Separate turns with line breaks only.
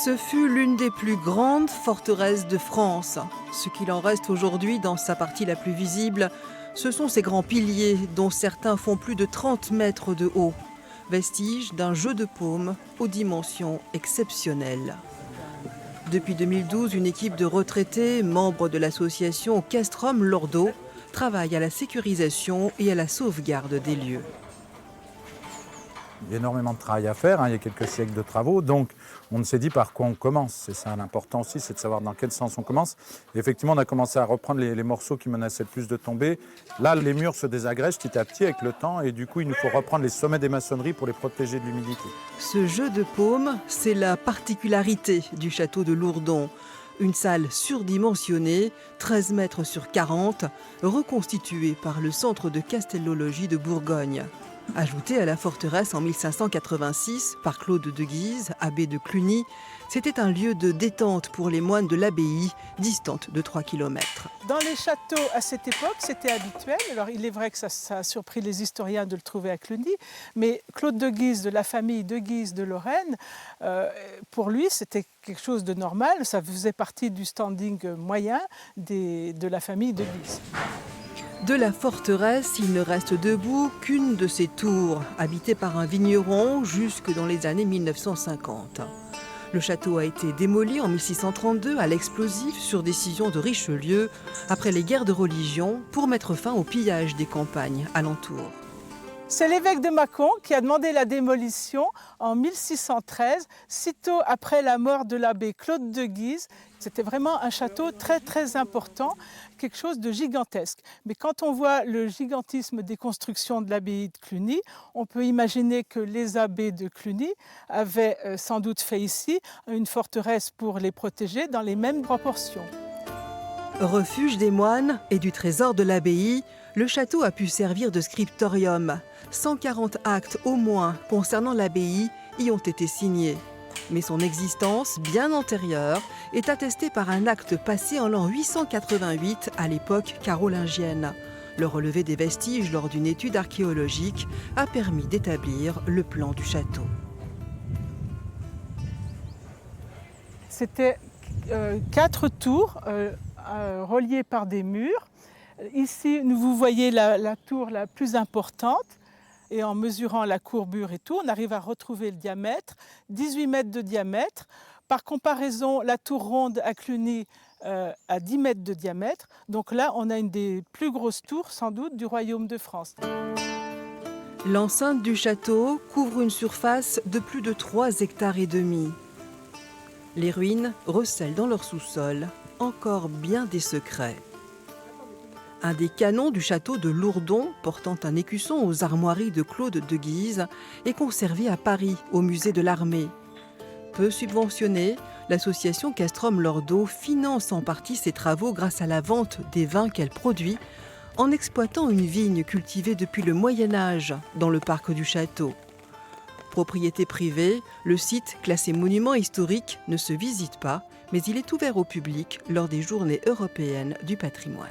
Ce fut l'une des plus grandes forteresses de France. Ce qu'il en reste aujourd'hui dans sa partie la plus visible, ce sont ces grands piliers dont certains font plus de 30 mètres de haut. Vestige d'un jeu de paume aux dimensions exceptionnelles. Depuis 2012, une équipe de retraités, membres de l'association Castrum Lordo, travaille à la sécurisation et à la sauvegarde des lieux.
Il y a énormément de travail à faire, il y a quelques siècles de travaux, donc on s'est dit par quoi on commence. C'est ça l'important aussi, c'est de savoir dans quel sens on commence. Et effectivement, on a commencé à reprendre les morceaux qui menaçaient le plus de tomber. Là, les murs se désagrègent petit à petit avec le temps et du coup, il nous faut reprendre les sommets des maçonneries pour les protéger de l'humidité.
Ce jeu de paume, c'est la particularité du château de Lourdon. Une salle surdimensionnée, 13 mètres sur 40, reconstituée par le Centre de castellologie de Bourgogne. Ajoutée à la forteresse en 1586 par Claude de Guise, abbé de Cluny, c'était un lieu de détente pour les moines de l'abbaye, distante de 3 km.
Dans les châteaux, à cette époque, c'était habituel. Alors, il est vrai que ça a surpris les historiens de le trouver à Cluny, mais Claude de Guise, de la famille de Guise de Lorraine, pour lui, c'était quelque chose de normal. Ça faisait partie du standing moyen de la famille de Guise.
De la forteresse, il ne reste debout qu'une de ses tours, habitée par un vigneron jusque dans les années 1950. Le château a été démoli en 1632 à l'explosif sur décision de Richelieu, après les guerres de religion, pour mettre fin au pillage des campagnes alentours.
C'est l'évêque de Mâcon qui a demandé la démolition en 1613, sitôt après la mort de l'abbé Claude de Guise. C'était vraiment un château très très important, quelque chose de gigantesque. Mais quand on voit le gigantisme des constructions de l'abbaye de Cluny, on peut imaginer que les abbés de Cluny avaient sans doute fait ici une forteresse pour les protéger dans les mêmes proportions.
Refuge des moines et du trésor de l'abbaye, le château a pu servir de scriptorium. 140 actes au moins concernant l'abbaye y ont été signés. Mais son existence, bien antérieure, est attestée par un acte passé en l'an 888 à l'époque carolingienne. Le relevé des vestiges lors d'une étude archéologique a permis d'établir le plan du château.
C'était 4 tours reliées par des murs. Ici, vous voyez la tour la plus importante. Et en mesurant la courbure et tout, on arrive à retrouver le diamètre, 18 mètres de diamètre. Par comparaison, la tour ronde à Cluny a 10 mètres de diamètre. Donc là, on a une des plus grosses tours, sans doute, du royaume de France.
L'enceinte du château couvre une surface de plus de 3 hectares et demi. Les ruines recèlent dans leur sous-sol encore bien des secrets. Un des canons du château de Lourdon, portant un écusson aux armoiries de Claude de Guise, est conservé à Paris, au musée de l'Armée. Peu subventionnée, l'association Castrum Lordo finance en partie ses travaux grâce à la vente des vins qu'elle produit, en exploitant une vigne cultivée depuis le Moyen-Âge dans le parc du château. Propriété privée, le site, classé monument historique, ne se visite pas, mais il est ouvert au public lors des Journées européennes du patrimoine.